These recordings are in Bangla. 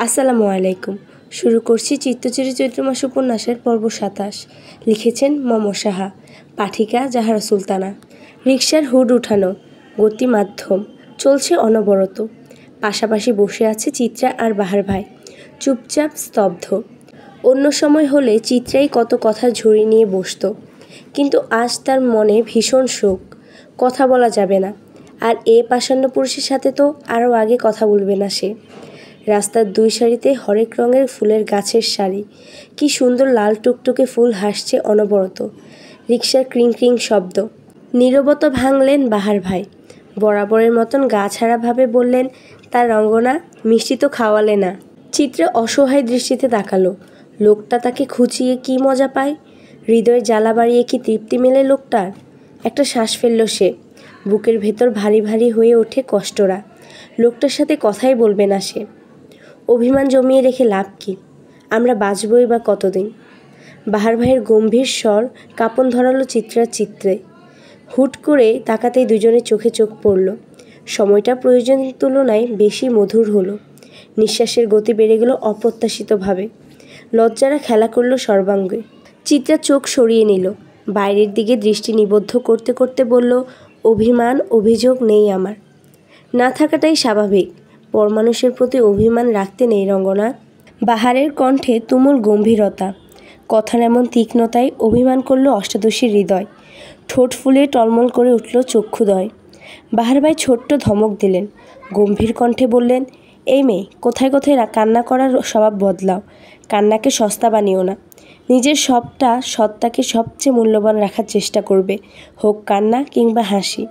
আসসালামু আলাইকুম। শুরু করছি চিত্তচিরে চৈত্র মাস উপন্যাসের পর্ব ২৭। লিখেছেন মম সাহা, পাঠিকা জাহারা সুলতানা। রিকশার হুড উঠানো, গতি মাধ্যম, চলছে অনবরত। পাশাপাশি বসে আছে চিত্রা আর বাহার ভাই, চুপচাপ স্তব্ধ। অন্য সময় হলে চিত্রাই কত কথা ঝুড়ি নিয়ে বসত, কিন্তু আজ তার মনে ভীষণ শোক। কথা বলা যাবে না, আর এ পাষাণ্য পুরুষের সাথে তো আরও আগে কথা বলবে না সে। রাস্তার দুই সারিতে হরেক রঙের ফুলের গাছের সারি, কি সুন্দর লাল টুকটুকে ফুল হাসছে অনবরত। রিকশার ক্রিং ক্রিং শব্দ। নীরবতা ভাঙলেন বাহার ভাই, বরাবরের মতন গা ছাড়াভাবে বললেন, তার রঙ্গনা, মিষ্টি তো খাওয়ালে না। চিত্রা অসহায় দৃষ্টিতে তাকালো। লোকটা তাকে খুঁচিয়ে কি মজা পায়, হৃদয়ে জ্বালা বাড়িয়ে কি তৃপ্তি মেলে লোকটার। একটা শ্বাস ফেলল সে, বুকের ভেতর ভারী ভারী হয়ে ওঠে কষ্টরা। লোকটার সাথে কথাই বলবে না সে। অভিমান জমিয়ে রেখে লাভ কি, আমরা বাঁচবই বা কতদিন। বাহার ভাইয়ের গম্ভীর স্বর কাঁপন ধরালো চিত্রার চিত্রে। হুট করে তাকাতেই দুজনের চোখে চোখ পড়ল। সময়টা প্রয়োজনের তুলনায় বেশি মধুর হলো। নিঃশ্বাসের গতি বেড়ে গেল অপ্রত্যাশিতভাবে। লজ্জারা খেলা করল সর্বাঙ্গে। চিত্রা চোখ সরিয়ে নিল, বাইরের দিকে দৃষ্টি নিবদ্ধ করতে করতে বলল, অভিমান অভিযোগ নেই আমার, না থাকাটাই স্বাভাবিক। পরমানুষের প্রতি অভিমান রাখতে নেই রঙ্গনা। বাহারের কণ্ঠে তুমুল গম্ভীরতা, কথার এমন তীক্ষ্ণতায় অভিমান করল অষ্টাদশীর হৃদয়। ঠোঁট ফুলে টলমল করে উঠল চক্ষুদয়। বাহার ভাই ছোট্ট ধমক দিলেন, গম্ভীর কণ্ঠে বললেন, এই মেয়ে, কোথায় কোথায় কান্না করার স্বভাব বদলাও। কান্নাকে সস্তা বানিও না। নিজের সত্তাকে সবচেয়ে মূল্যবান রাখার চেষ্টা করবে, হোক কান্না কিংবা হাসি।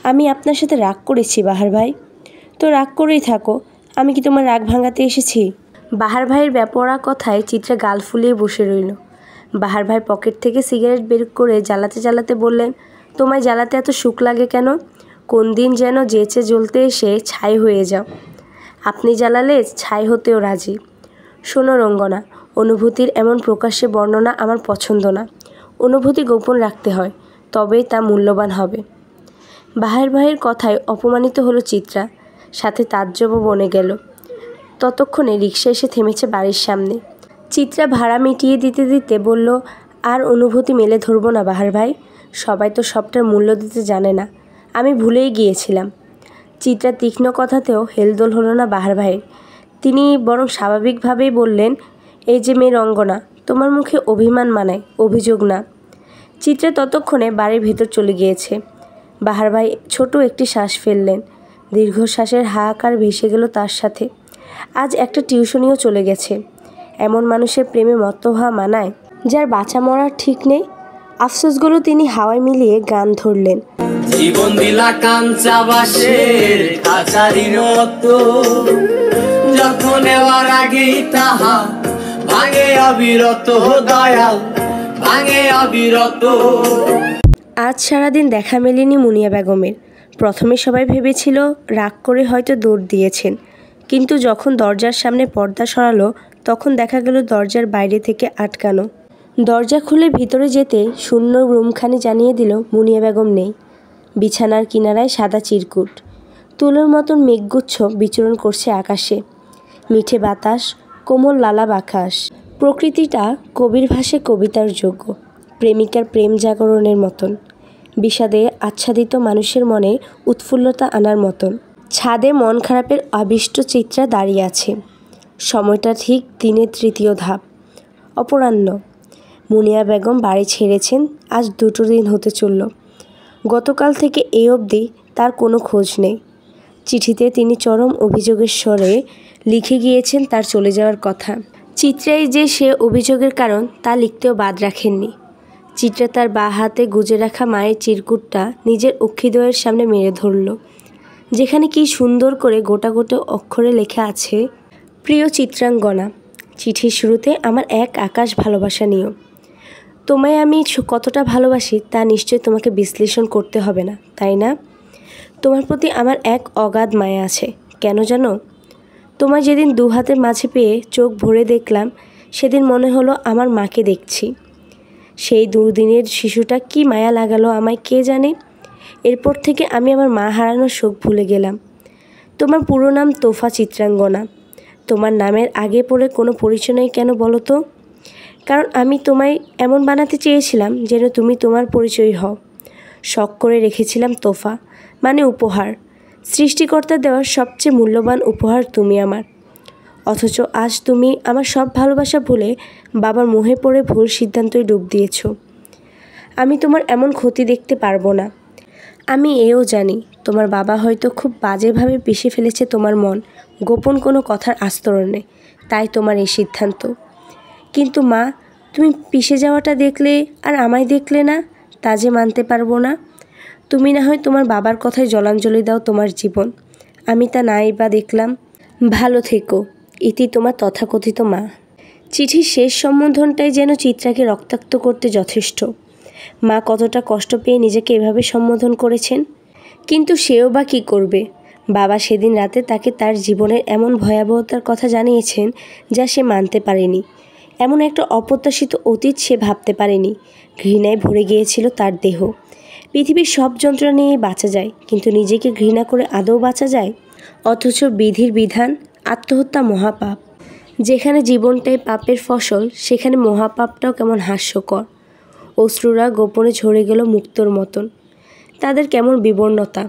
আমি আপনার সাথে রাগ করেছি বাহার ভাই। তো রাগ করেই থাকো, আমি কি তোমার রাগ ভাঙাতে এসেছি? বাহার ভাইয়ের বেপরোয়া কথায় চিত্রা গাল ফুলিয়ে বসে রইল। বাহার ভাই পকেট থেকে সিগারেট বের করে জ্বালাতে জ্বালাতে বললেন, তোমায় জ্বালাতে এত সুখ লাগে কেন? কোন দিন যেন যেচে জ্বলতে এসে ছাই হয়ে যাও। আপনি জ্বালালে ছাই হতেও রাজি। শোনো রঙ্গনা, অনুভূতির এমন প্রকাশ্যে বর্ণনা আমার পছন্দ না। অনুভূতি গোপন রাখতে হয়, তবেই তা মূল্যবান হবে। বাহার ভাইয়ের কথায় অপমানিত হলো চিত্রা, সাথে তাজ্জবও বনে গেল। ততক্ষণে রিকশা এসে থেমেছে বাড়ির সামনে। চিত্রা ভাড়া মিটিয়ে দিতে দিতে বলল, আর অনুভূতি মেলে ধরবো না বাহার ভাই, সবাই তো সবটার মূল্য দিতে জানে না, আমি ভুলেই গিয়েছিলাম। চিত্রা তীক্ষ্ণ কথাতেও হেলদোল হলো না বাহার ভাইয়ের। তিনি বরং স্বাভাবিকভাবেই বললেন, এই যে মেয়ে রঙ্গনা, তোমার মুখে অভিমান মানায়, অভিযোগ না। চিত্রা ততক্ষণে বাড়ির ভেতর চলে গিয়েছে। বাহার ভাই ছোট একটি শ্বাস ফেললেন, দীর্ঘশ্বাসের হাহাকার ভেসে গেল তার সাথে। আজ একটা টিউশনিও চলে গেছে। এমন মানুষের প্রেমে মত্ত হওয়া মানায়, যার বাঁচা মরার ঠিক নেই। আফসোসগুলো তিনি হাওয়ায় মিলিয়ে গান ধরলেন, জীবন দিলা কাঞ্চা বাসের খাঁচারির মতো, যখন নেওয়ার আগেই তাহা ভাঙে অবিরত, দয়াল ভাঙে অবিরত। আজ সারাদিন দেখা মেলেনি মুনিয়া বেগমের। প্রথমে সবাই ভেবেছিল রাগ করে হয়তো দৌড় দিয়েছেন, কিন্তু যখন দরজার সামনে পর্দা সরালো তখন দেখা গেল দরজার বাইরে থেকে আটকানো। দরজা খুলে ভিতরে যেতে শূন্য রুমখানি জানিয়ে দিল মুনিয়া বেগম নেই। বিছানার কিনারায় সাদা চিরকুট, তুলোর মতন মেঘগুচ্ছ বিচরণ করছে আকাশে। মিঠে বাতাস, কোমল লালাব আকাশ। প্রকৃতিটা কবির ভাষে কবিতার যোগ্য, প্রেমিকার প্রেম জাগরণের মতন, বিষাদে আচ্ছাদিত মানুষের মনে উৎফুল্লতা আনার মতন। ছাদে মন খারাপের আবিষ্ট চিত্রা দাঁড়িয়ে আছে। সময়টা ঠিক দিনের তৃতীয় ধাপ, অপরাহ্ন। মুনিয়া বেগম বাড়ি ছেড়েছেন আজ 2 দিন হতে চলল। গতকাল থেকে এই অবধি তার কোনো খোঁজ নেই। চিঠিতে তিনি চরম অভিযোগের স্বরে লিখে গিয়েছেন তার চলে যাওয়ার কথা। চিত্রাই যে সে অভিযোগের কারণ তা লিখতেও বাদ রাখেননি। চিত্রা তার বাঁ হাতে গুজে রাখা মায়ের চিরকুটটা নিজের অক্ষিদ্বয়ের সামনে মেরে ধরল, যেখানে কি সুন্দর করে গোটা গোটা অক্ষরে লেখা আছে, প্রিয় চিত্রাঙ্গনা, চিঠির শুরুতে আমার এক আকাশ ভালোবাসা নিও। তোমায় আমি কতটা ভালোবাসি তা নিশ্চয় তোমাকে বিশ্লেষণ করতে হবে না, তাই না? তোমার প্রতি আমার এক অগাধ মায়া আছে। কেন জানো? তোমায় যেদিন 2 হাতের মাঝে পেয়ে চোখ ভরে দেখলাম, সেদিন মনে হলো আমার মাকে দেখছি। সেই 2 দিনের শিশুটা কি মায়া লাগালো আমায় কে জানে। এরপর থেকে আমি আমার মা হারানোর শোক ভুলে গেলাম। তোমার পুরো নাম তোফা চিত্রাঙ্গনা। তোমার নামের আগে পড়ে কোনো পরিচয় নেই কেন বলো তো? কারণ আমি তোমায় এমন বানাতে চেয়েছিলাম যেন তুমি তোমার পরিচয় হও। শখ করে রেখেছিলাম তোফা, মানে উপহার। সৃষ্টিকর্তা দেওয়ার সবচেয়ে মূল্যবান উপহার তুমি আমার। অথচ আজ তুমি আমার সব ভালোবাসা ভুলে বাবার মোহে পড়ে ভুল সিদ্ধান্তই ডুব দিয়েছ। আমি তোমার এমন ক্ষতি দেখতে পারবো না। আমি এও জানি তোমার বাবা হয়তো খুব বাজেভাবে পিষে ফেলেছে তোমার মন গোপন কোনো কথার আস্তরণে, তাই তোমার এই সিদ্ধান্ত। কিন্তু মা, তুমি পিষে যাওয়াটা দেখলে আর আমায় দেখলে না, তা যে মানতে পারবো না। তুমি না হয় তোমার বাবার কথায় জলাঞ্জলি দাও তোমার জীবন, আমি তা নাই বা দেখলাম। ভালো থেকো, ইতি তোমার তথাকথিত মা। চিঠির শেষ সম্বোধনটাই যেন চিত্রাকে রক্তাক্ত করতে যথেষ্ট। মা কতটা কষ্ট পেয়ে নিজেকে এভাবে সম্বোধন করেছেন, কিন্তু সেও বা কী করবে। বাবা সেদিন রাতে তাকে তার জীবনের এমন ভয়াবহতার কথা জানিয়েছেন যা সে মানতে পারেনি। এমন একটা অপ্রত্যাশিত অতীত সে ভাবতে পারেনি। ঘৃণায় ভরে গিয়েছিল তার দেহ। পৃথিবীর সব যন্ত্রণা নিয়েই বাঁচা যায়, কিন্তু নিজেকে ঘৃণা করে আদৌ বাঁচা যায়? অথচ বিধির বিধান, আত্মহত্যা মহাপাপ। যেখানে জীবনটাই পাপের ফসল, সেখানে মহাপাপটাও কেমন হাস্যকর। অশ্রুরা গোপনে ঝরে গেল মুক্তোর মতন। তাদের কেমন বিবর্ণতা।